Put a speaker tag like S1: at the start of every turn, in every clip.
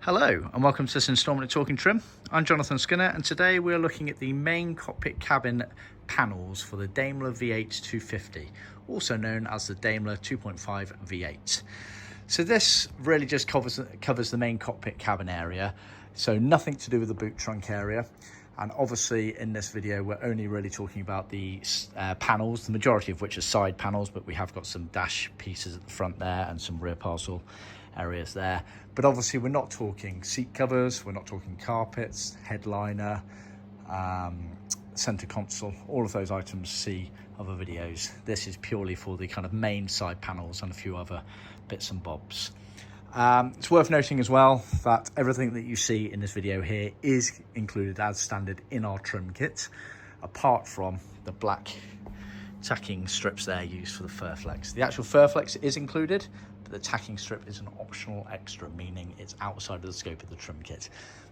S1: Hello and welcome to this instalment of Talkin Trim. I'm Jonathan Skinner and today we're looking at the main cockpit cabin panels for the Daimler V8 250, also known as the Daimler 2.5 V8. So this really just covers the main cockpit cabin area, so nothing to do with the boot trunk area. And obviously in this video we're only really talking about the panels, the majority of which are side panels, but we have got some dash pieces at the front there and some rear parcel areas there. But obviously we're not talking seat covers, we're not talking carpets, headliner, center console, all of those items see other videos. This is purely for the kind of main side panels and a few other bits and bobs. It's worth noting as well that everything that you see in this video here is included as standard in our trim kit, apart from the black tacking strips there used for the Furflex. The actual Furflex is included, but the tacking strip is an optional extra, meaning it's outside of the scope of the trim kit.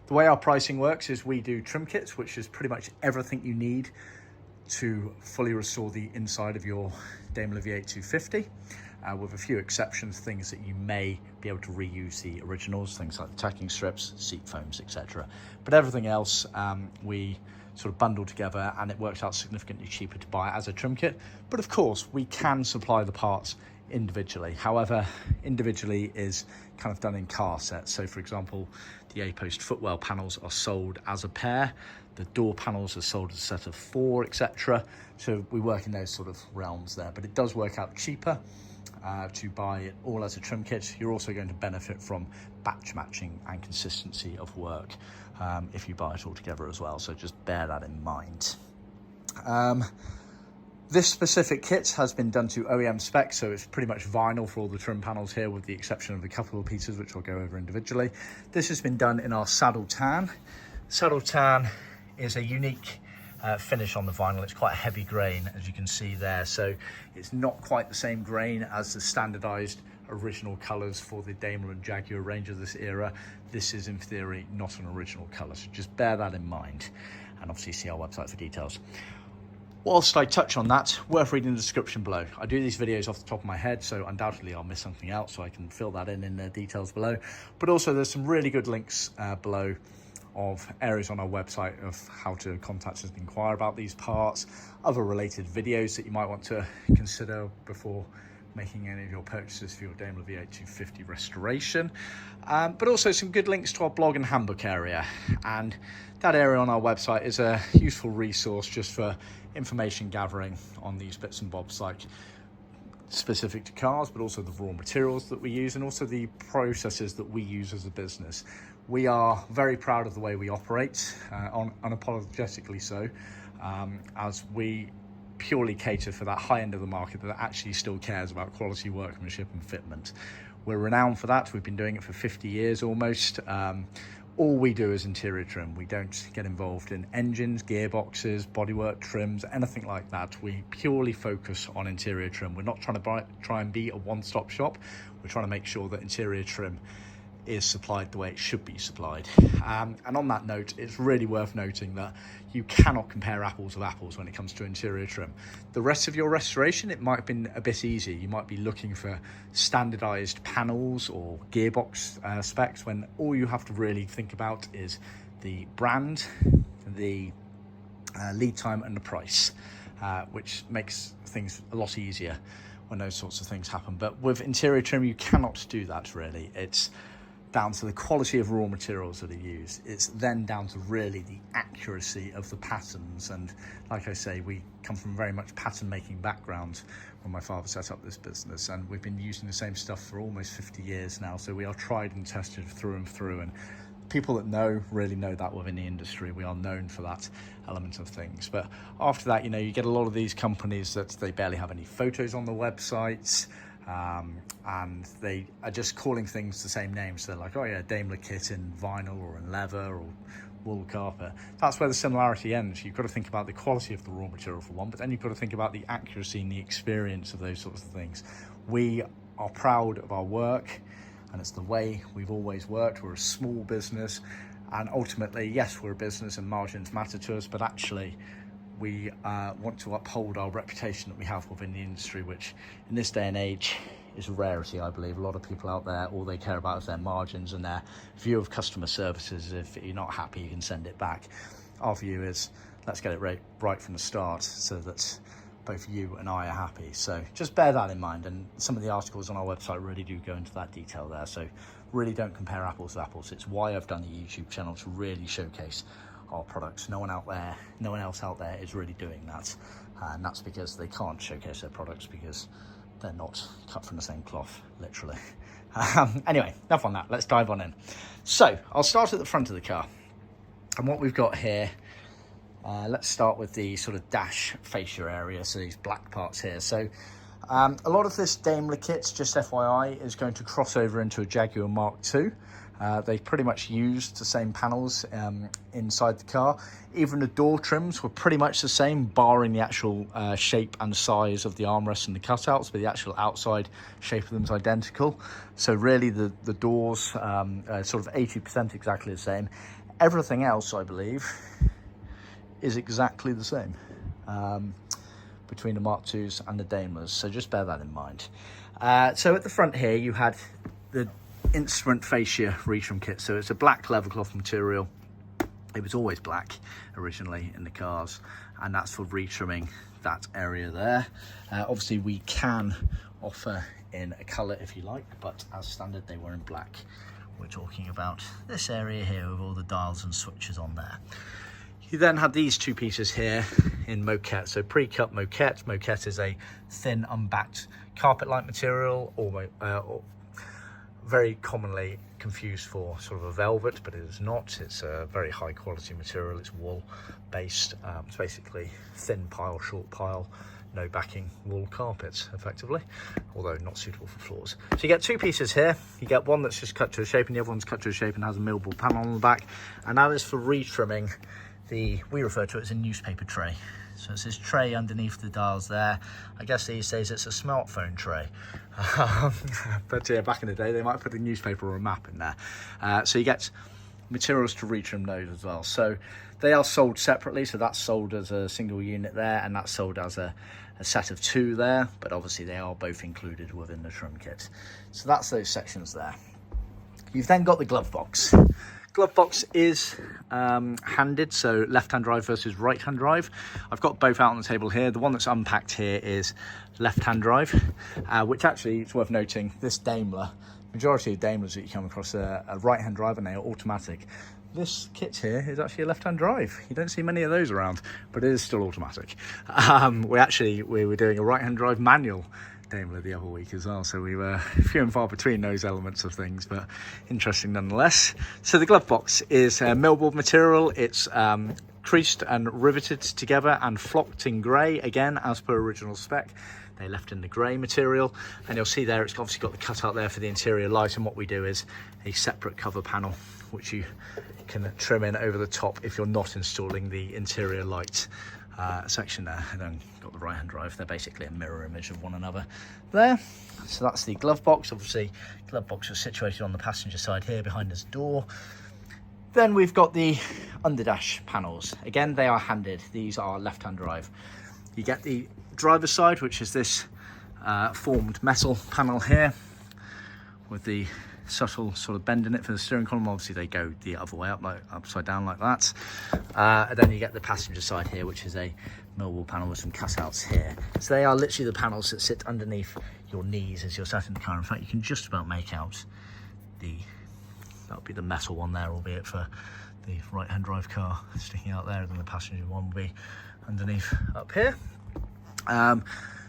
S1: The way our pricing works is we do trim kits, which is pretty much everything you need to fully restore the inside of your Daimler V8 250. With a few exceptions, things that you may be able to reuse the originals, things like the tacking strips, seat foams, etc. But everything else we sort of bundle together, and it works out significantly cheaper to buy as a trim kit. But of course, we can supply the parts individually. However, individually is kind of done in car sets. So for example, the A-post footwell panels are sold as a pair, the door panels are sold as a set of 4, etc. So we work in those sort of realms there, but it does work out cheaper to buy it all as a trim kit. You're also going to benefit from batch matching and consistency of work if you buy it all together as well, so just bear that in mind. This specific kit has been done to OEM spec, so it's pretty much vinyl for all the trim panels here, with the exception of a couple of pieces which I'll go over individually. This has been done in our saddle tan. Saddle tan is a unique finish on the vinyl. It's quite a heavy grain, as you can see there, so it's not quite the same grain as the standardized original colors for the Daimler and Jaguar range of this era. This is in theory not an original color, so just bear that in mind, and obviously see our website for details. Whilst I touch on that, worth reading the description below. I do these videos off the top of my head, so undoubtedly I'll miss something out, so I can fill that in the details below. But also there's some really good links below of areas on our website of how to contact us and inquire about these parts, other related videos that you might want to consider before making any of your purchases for your Daimler V8 250 restoration, but also some good links to our blog and handbook area. And that area on our website is a useful resource just for information gathering on these bits and bobs, like specific to cars, but also the raw materials that we use and also the processes that we use as a business. We are very proud of the way we operate, unapologetically so, as we purely cater for that high end of the market that actually still cares about quality workmanship and fitment. We're renowned for that. We've been doing it for 50 years almost. All we do is interior trim. We don't get involved in engines, gearboxes, bodywork, trims, anything like that. We purely focus on interior trim. We're not trying to try and be a one-stop shop. We're trying to make sure that interior trim is supplied the way it should be supplied. And on that note, it's really worth noting that you cannot compare apples with apples when it comes to interior trim. The rest of your restoration, it might have been a bit easier. You might be looking for standardized panels or gearbox specs, when all you have to really think about is the brand, the lead time and the price, which makes things a lot easier when those sorts of things happen. But with interior trim, you cannot do that really. It's down to the quality of raw materials that are used. It's then down to really the accuracy of the patterns. And like I say, we come from a very much pattern making background when my father set up this business, and we've been using the same stuff for almost 50 years now. So we are tried and tested through and through, and people that know really know that within the industry. We are known for that element of things. But after that, you get a lot of these companies that they barely have any photos on the websites, and they are just calling things the same names. They're like, oh yeah, Daimler kit in vinyl or in leather or wool carpet. That's where the similarity ends. You've got to think about the quality of the raw material for one, but then you've got to think about the accuracy and the experience of those sorts of things. We are proud of our work, and it's the way we've always worked. We're a small business, and ultimately, yes, we're a business and margins matter to us, but actually we want to uphold our reputation that we have within the industry, which in this day and age is a rarity, I believe. A lot of people out there, all they care about is their margins and their view of customer services. If you're not happy, you can send it back. Our view is, let's get it right from the start so that both you and I are happy. So just bear that in mind, and some of the articles on our website really do go into that detail there. So really don't compare apples to apples. It's why I've done the YouTube channel, to really showcase our products. No one else out there is really doing that, and that's because they can't showcase their products because they're not cut from the same cloth, literally. Anyway, enough on that, let's dive on in. So I'll start at the front of the car, and what we've got here, let's start with the sort of dash fascia area, so these black parts here. So a lot of this Daimler kit, just FYI, is going to cross over into a Jaguar Mark II. They pretty much used the same panels inside the car. Even the door trims were pretty much the same, barring the actual shape and size of the armrests and the cutouts, but the actual outside shape of them is identical. So really the doors sort of 80% exactly the same. Everything else, I believe, is exactly the same between the Mark IIs and the Daimlers, so just bear that in mind. So at the front here you had the instrument fascia retrim kit. So it's a black leather cloth material. It was always black originally in the cars, and that's for retrimming that area there. Obviously we can offer in a colour if you like, but as standard they were in black. We're talking about this area here with all the dials and switches on there. You then had these two pieces here in moquette, so pre-cut moquette. Moquette is a thin, unbacked carpet-like material, or very commonly confused for sort of a velvet, but it is not. It's a very high quality material. It's wool based. It's basically thin pile, short pile, no backing wool carpets, effectively, although not suitable for floors. So you get two pieces here. You get one that's just cut to a shape, and the other one's cut to a shape and has a millable panel on the back, and that is for retrimming we refer to it as a newspaper tray. So it's this tray underneath the dials there. I guess these days it's a smartphone tray. But yeah, back in the day, they might put a newspaper or a map in there. So you get materials to retrim those as well. So they are sold separately. So that's sold as a single unit there, and that's sold as a set of two there. But obviously they are both included within the trim kit. So that's those sections there. You've then got the glove box. Glove box is handed, so left-hand drive versus right-hand drive. I've got both out on the table here. The one that's unpacked here is left-hand drive, which actually, it's worth noting, this Daimler, majority of Daimlers that you come across are a right-hand drive, and they are automatic. This kit here is actually a left-hand drive. You don't see many of those around, but it is still automatic. We were doing a right-hand drive manual Daimler the other week as well, so we were few and far between those elements of things, but interesting nonetheless. So the glove box is millboard material. It's creased and riveted together and flocked in grey, again as per original spec. They left in the grey material, and you'll see there it's obviously got the cutout there for the interior light, and what we do is a separate cover panel which you can trim in over the top if you're not installing the interior light section there. And then got the right hand drive. They're basically a mirror image of one another there. So that's the glove box. Obviously glove box is situated on the passenger side here behind this door. Then we've got the underdash panels. Again, they are handed. These are left hand drive. You get the driver's side, which is this formed metal panel here with the subtle sort of bend in it for the steering column. Obviously they go the other way up, like upside down like that. And then you get the passenger side here, which is a millwall panel with some cutouts here. So they are literally the panels that sit underneath your knees as you're sat in the car. In fact, you can just about make out that would be the metal one there, albeit for the right hand drive car sticking out there, and then the passenger one will be underneath up here.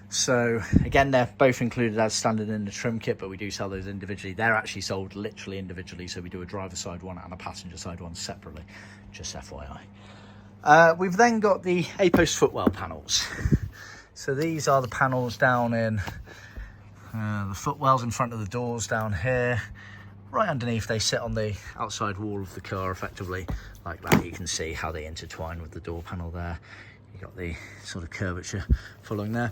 S1: So again, they're both included as standard in the trim kit, but we do sell those individually. They're actually sold literally individually, so we do a driver side one and a passenger side one separately, just FYI. We've then got the A-post footwell panels. So these are the panels down in the footwells in front of the doors down here. Right underneath, they sit on the outside wall of the car effectively like that. You can see how they intertwine with the door panel there. You've got the sort of curvature following there.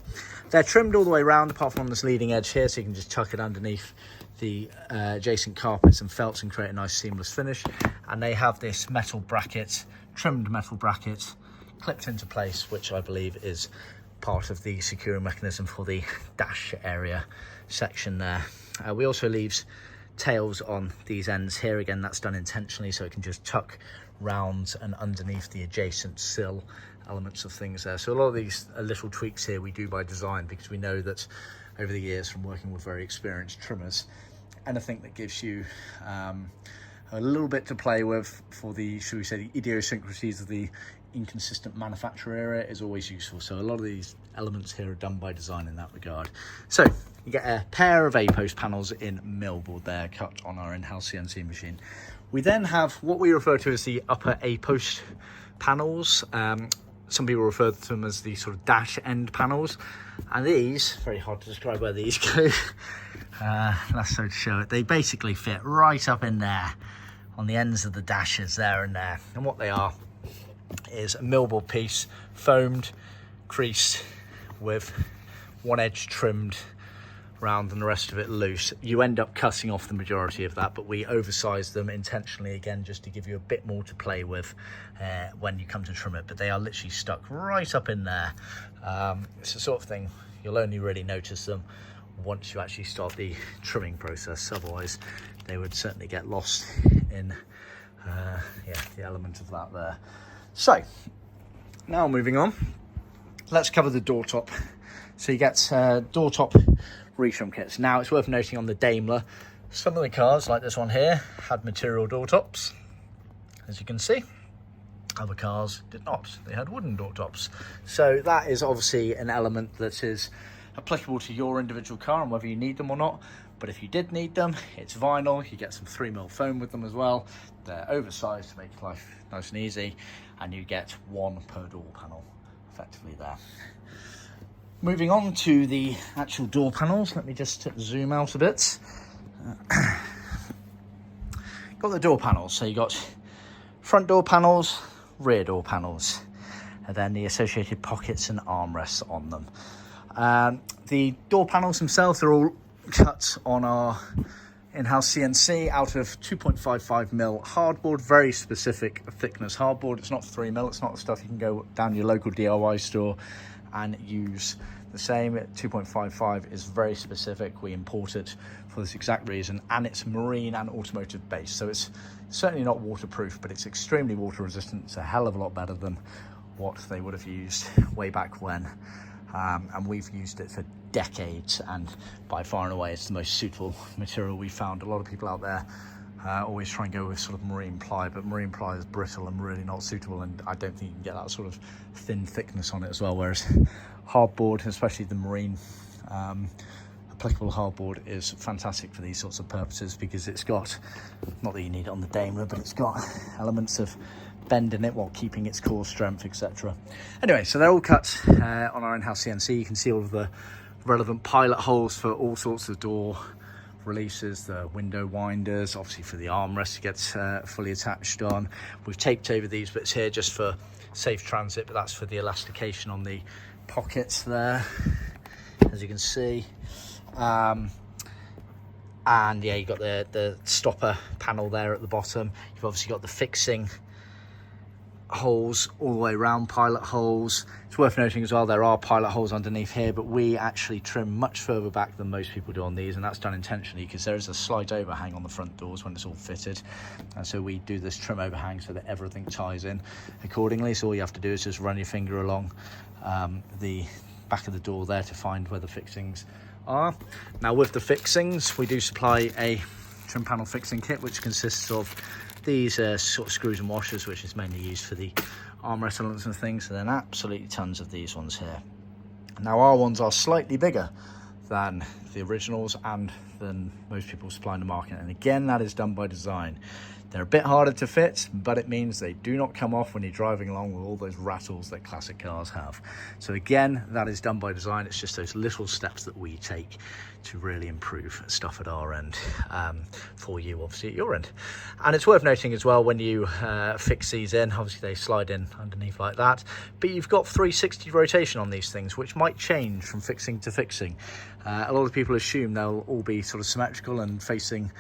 S1: They're trimmed all the way around apart from on this leading edge here, so you can just tuck it underneath the adjacent carpets and felts and create a nice seamless finish. And they have this metal bracket, trimmed metal bracket, clipped into place, which I believe is part of the securing mechanism for the dash area section there. We also leave tails on these ends here. Again, that's done intentionally so it can just tuck round and underneath the adjacent sill elements of things there. So a lot of these little tweaks here we do by design, because we know that over the years from working with very experienced trimmers, anything that gives you a little bit to play with for the, should we say, the idiosyncrasies of the inconsistent manufacturer area is always useful. So a lot of these elements here are done by design in that regard. So you get a pair of A-post panels in millboard there, cut on our in-house CNC machine. We then have what we refer to as the upper A-post panels. Some people refer to them as the sort of dash end panels. And these, very hard to describe where these go. That's so to show it. They basically fit right up in there on the ends of the dashes there and there. And what they are is a millboard piece, foamed, creased, with one edge trimmed round and the rest of it loose. You end up cutting off the majority of that, but we oversize them intentionally, again, just to give you a bit more to play with when you come to trim it. But they are literally stuck right up in there. It's the sort of thing you'll only really notice them once you actually start the trimming process. Otherwise they would certainly get lost in the element of that there. So now moving on, let's cover the door top. So you get door top retrim kits. Now it's worth noting on the Daimler, some of the cars like this one here had material door tops, as you can see. Other cars did not, they had wooden door tops. So that is obviously an element that is applicable to your individual car and whether you need them or not. But if you did need them, it's vinyl. You get some 3mm foam with them as well. They're oversized to make life nice and easy, and you get one per door panel effectively there. Moving on to the actual door panels, let me just zoom out a bit. Got the door panels, so you got front door panels, rear door panels, and then the associated pockets and armrests on them. The door panels themselves are all cut on our in-house CNC out of 2.55mm hardboard, very specific thickness hardboard. It's not 3mm, it's not the stuff you can go down your local DIY store and use. The same. 2.55 is very specific. We import it for this exact reason, and it's marine and automotive based, so it's certainly not waterproof, but it's extremely water resistant. It's a hell of a lot better than what they would have used way back when, and we've used it for decades, and by far and away it's the most suitable material we found. A lot of people out there always try and go with sort of marine ply, but marine ply is brittle and really not suitable, and I don't think you can get that sort of thin thickness on it as well, whereas hardboard, especially the marine applicable hardboard, is fantastic for these sorts of purposes, because it's got, not that you need it on the Daimler, but it's got elements of bend in it while keeping its core strength, etc. Anyway, so they're all cut on our in-house CNC. You can see all of the relevant pilot holes for all sorts of door releases, the window winders, obviously for the armrest to get fully attached on. We've taped over these bits here just for safe transit, but that's for the elastication on the pockets there, as you can see. And yeah, you've got the stopper panel there at the bottom. You've obviously got the fixing holes all the way around, pilot holes. It's worth noting as well, there are pilot holes underneath here, but we actually trim much further back than most people do on these, and that's done intentionally because there is a slight overhang on the front doors when it's all fitted, and so we do this trim overhang so that everything ties in accordingly. So all you have to do is just run your finger along the back of the door there to find where the fixings are. Now with the fixings, we do supply a trim panel fixing kit, which consists of these sort of screws and washers, which is mainly used for the armrest elements and things, and then absolutely tons of these ones here. Now our ones are slightly bigger than the originals and than most people supply in the market, and again, that is done by design. They're a bit harder to fit, but it means they do not come off when you're driving along with all those rattles that classic cars have. So again, that is done by design. It's just those little steps that we take to really improve stuff at our end, for you obviously at your end. And it's worth noting as well, when you fix these in, obviously they slide in underneath like that, but you've got 360 rotation on these things, which might change from fixing to fixing. A lot of people assume they'll all be sort of symmetrical and facing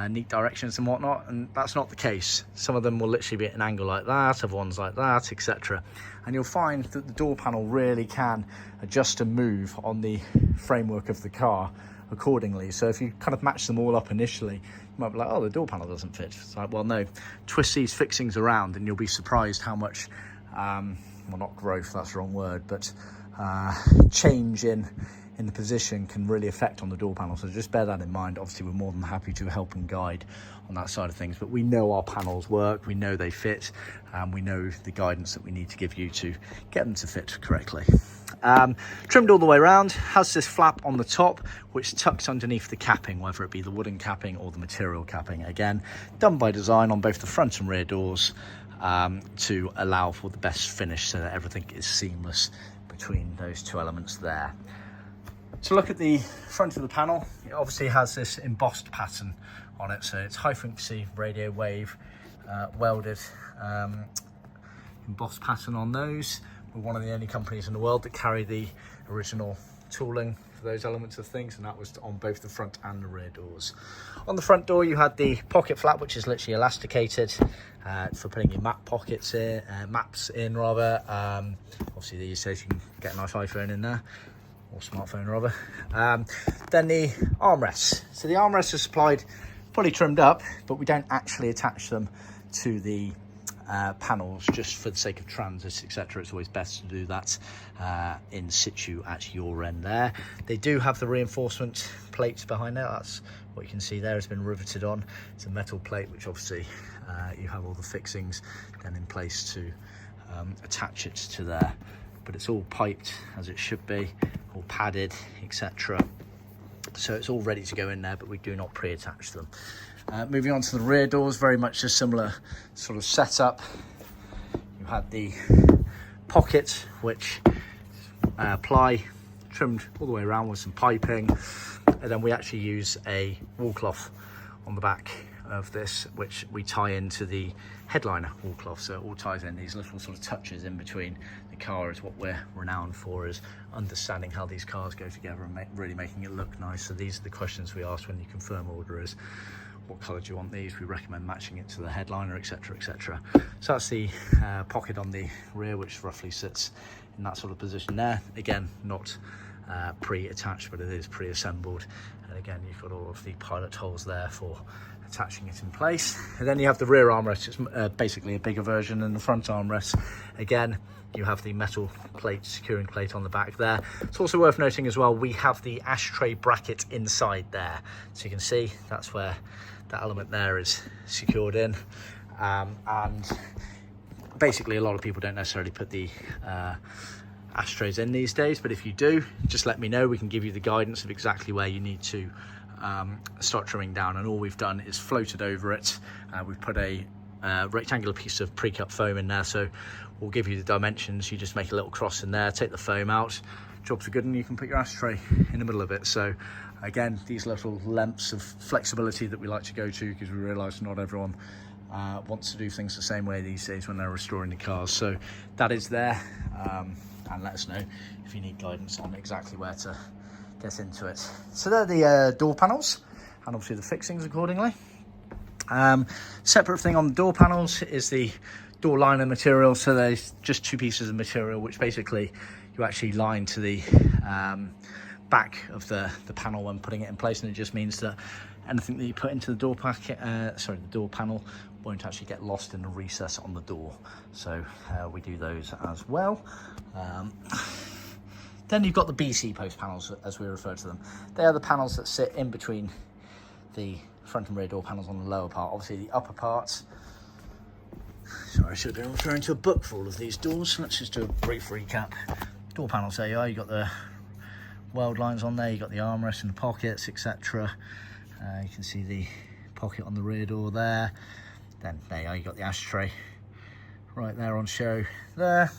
S1: neat directions and whatnot, and that's not the case. Some of them will literally be at an angle like that, other ones like that, etc. And you'll find that the door panel really can adjust and move on the framework of the car accordingly. So if you kind of match them all up initially, you might be like, oh, the door panel doesn't fit. It's like, well, no, twist these fixings around and you'll be surprised how much, well, not growth, that's the wrong word, but change in the position can really affect on the door panel. So just bear that in mind. Obviously, we're more than happy to help and guide on that side of things, but we know our panels work, we know they fit, and we know the guidance that we need to give you to get them to fit correctly. Trimmed all the way around, has this flap on the top which tucks underneath the capping, whether it be the wooden capping or the material capping. Again, done by design on both the front and rear doors, to allow for the best finish so that everything is seamless between those two elements there. To look at the front of the panel, it obviously has this embossed pattern on it, so it's high frequency radio wave welded embossed pattern on those. We're one of the only companies in the world that carry the original tooling for those elements of things, and that was on both the front and the rear doors. On the front door you had the pocket flap, which is literally elasticated for putting your maps in rather. Obviously these days you can get a nice iPhone in there, or smartphone rather. Then the armrests. So the armrests are supplied fully trimmed up, but we don't actually attach them to the panels just for the sake of transit, etc. It's always best to do that in situ at your end there. They do have the reinforcement plates behind there. That's what you can see there has been riveted on. It's a metal plate which obviously you have all the fixings then in place to attach it to there, but it's all piped as it should be, all padded, etc. So it's all ready to go in there, but we do not pre-attach them. Moving on to the rear doors, very much a similar sort of setup. You had the pocket, which ply trimmed all the way around with some piping, and then we actually use a wall cloth on the back of this, which we tie into the headliner wall cloth, so it all ties in. These little sort of touches in between the car is what we're renowned for, is understanding how these cars go together and really making it look nice. So these are the questions we ask when you confirm order: is what colour do you want these? We recommend matching it to the headliner, etc, etc. So that's the pocket on the rear, which roughly sits in that sort of position there. Again, not pre-attached, but it is pre-assembled, and again you've got all of the pilot holes there for attaching it in place. And then you have the rear armrest. It's basically a bigger version than the front armrest. Again, you have the metal plate, securing plate on the back there. It's also worth noting as well, we have the ashtray bracket inside there, so you can see that's where that element there is secured in. And basically a lot of people don't necessarily put the ashtrays in these days, but if you do, just let me know. We can give you the guidance of exactly where you need to start trimming down. And all we've done is floated over it. We've put a rectangular piece of pre-cut foam in there, so we'll give you the dimensions. You just make a little cross in there, take the foam out, jobs are good, and you can put your ashtray in the middle of it. So again, these little lengths of flexibility that we like to go to, because we realise not everyone wants to do things the same way these days when they're restoring the cars. So that is there, and let us know if you need guidance on exactly where to get into it. So they're the door panels, and obviously the fixings accordingly. Separate thing on the door panels is the door liner material. So there's just two pieces of material which basically you actually line to the back of the panel when putting it in place, and it just means that anything that you put into the door packet, the door panel, won't actually get lost in the recess on the door. So we do those as well. Then you've got the BC post panels, as we refer to them. They are the panels that sit in between the front and rear door panels on the lower part. Obviously the upper parts, sorry, I should have been referring to a book for all of these doors. Let's just do a brief recap. Door panels, there you are. You've got the weld lines on there, you've got the armrest and the pockets, etc. You can see the pocket on the rear door there. Then there you are, you've got the ashtray right there on show there.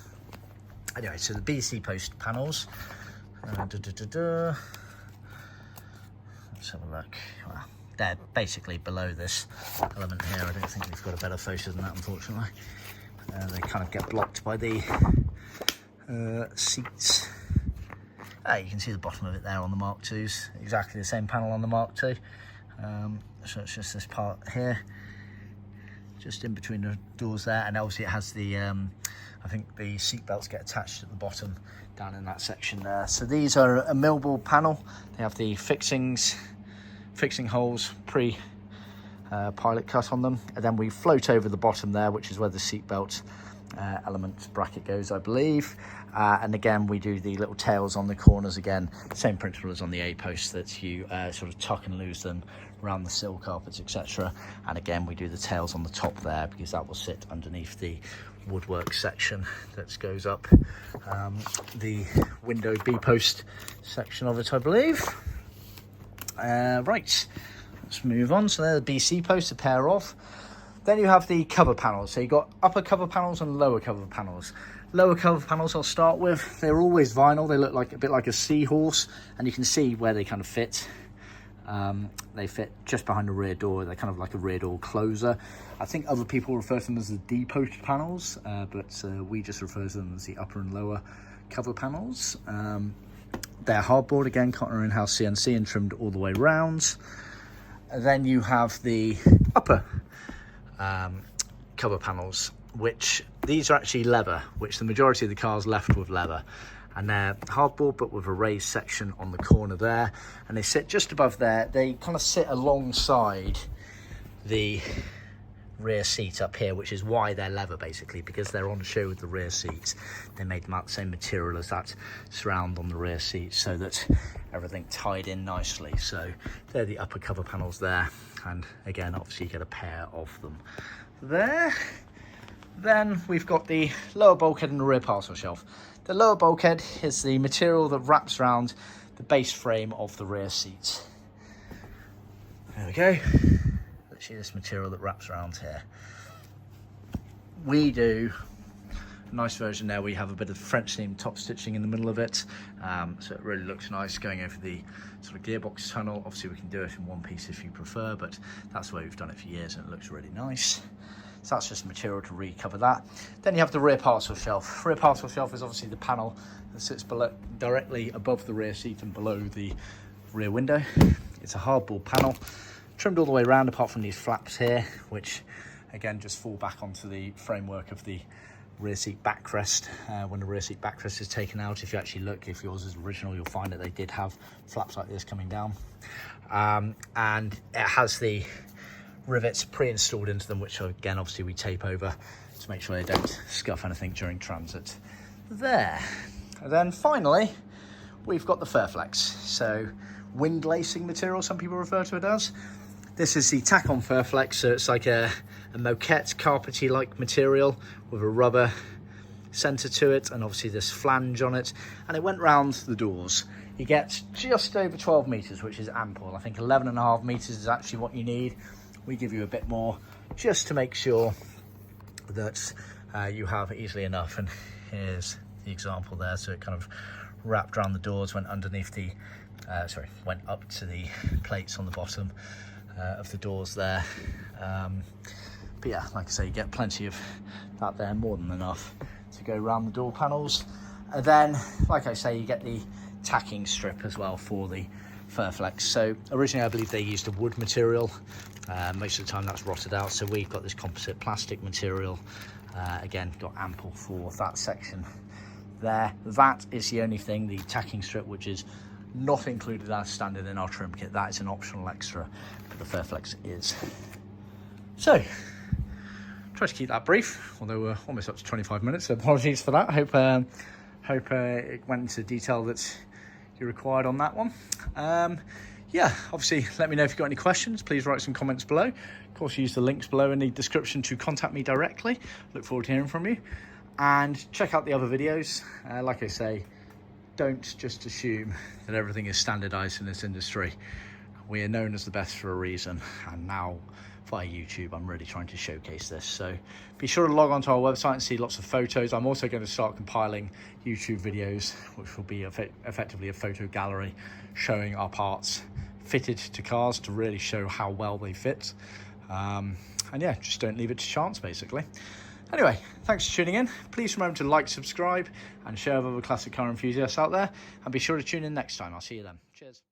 S1: Anyway, so the BC post panels. Let's have a look. Well, they're basically below this element here. I don't think we've got a better photo than that, unfortunately. They kind of get blocked by the seats. You can see the bottom of it there on the Mark IIs. Exactly the same panel on the Mark II. So it's just this part here, just in between the doors there, and obviously it has the I think the seat belts get attached at the bottom down in that section there. So these are a millwall panel. They have the fixing holes pilot cut on them, and then we float over the bottom there, which is where the seat belt element bracket goes, I believe. And again, we do the little tails on the corners again, same principle as on the A-post, that you sort of tuck and loose them around the sill carpets, etc. And again, we do the tails on the top there because that will sit underneath the woodwork section that goes up the window B-post section of it, I believe. Right, let's move on. So they're the BC posts, a pair of. Then you have the cover panels. So you've got upper cover panels and lower cover panels. Lower cover panels I'll start with. They're always vinyl. They look like a bit like a seahorse, and you can see where they kind of fit. They fit just behind the rear door. They're kind of like a rear door closer. I think other people refer to them as the D-post panels, but we just refer to them as the upper and lower cover panels. They're hardboard, again, cut in in-house CNC and trimmed all the way round. And then you have the upper cover panels, which these are actually leather, which the majority of the cars left with leather, and they're hardboard but with a raised section on the corner there, and they sit just above there. They kind of sit alongside the rear seat up here, which is why they're leather, basically, because they're on show with the rear seats. They made them out the same material as that surround on the rear seat, so that everything tied in nicely. So they're the upper cover panels there, and again, obviously you get a pair of them there. Then we've got the lower bulkhead and the rear parcel shelf. The lower bulkhead is the material that wraps around the base frame of the rear seat. There we go. Literally this material that wraps around here. We do a nice version there. We have a bit of French seam top stitching in the middle of it, so it really looks nice going over the sort of gearbox tunnel. Obviously we can do it in one piece if you prefer, but that's the way we've done it for years, and it looks really nice. So that's just material to recover that. Then you have the rear parcel shelf. Rear parcel shelf is obviously the panel that sits directly above the rear seat and below the rear window. It's a hardboard panel, trimmed all the way around apart from these flaps here, which again just fall back onto the framework of the rear seat backrest. When the rear seat backrest is taken out, if you actually look, if yours is original, you'll find that they did have flaps like this coming down. And it has the rivets pre-installed into them, which again obviously we tape over to make sure they don't scuff anything during transit there. And then finally we've got the Furflex, so wind lacing material, some people refer to it as. This is the tack-on Furflex, so it's like a moquette carpety like material with a rubber center to it, and obviously this flange on it, and it went round the doors. You get just over 12 meters, which is ample. I think 11.5 meters is actually what you need. We give you a bit more just to make sure that you have easily enough. And here's the example there. So it kind of wrapped around the doors, went underneath the, went up to the plates on the bottom of the doors there. But yeah, like I say, you get plenty of that there, more than enough to go around the door panels. And then, like I say, you get the tacking strip as well for the Furflex. So originally I believe they used a wood material. Most of the time that's rotted out, so we've got this composite plastic material. Again, got ample for that section there. That is the only thing, the tacking strip, which is not included as standard in our trim kit. That is an optional extra, but the Furflex is. So try to keep that brief, although we're almost up to 25 minutes, so apologies for that. Hope it went into detail that you required on that one. Yeah, obviously let me know if you've got any questions. Please write some comments below. Of course, use the links below in the description to contact me directly. Look forward to hearing from you, and check out the other videos. Like I say, don't just assume that everything is standardized in this industry. We are known as the best for a reason, and now via YouTube I'm really trying to showcase this. So be sure to log on to our website and see lots of photos. I'm also going to start compiling YouTube videos, which will be effectively a photo gallery showing our parts fitted to cars to really show how well they fit. And yeah, just don't leave it to chance, basically. Anyway, thanks for tuning in. Please remember to like, subscribe, and share with other classic car enthusiasts out there. And be sure to tune in next time. I'll see you then. Cheers.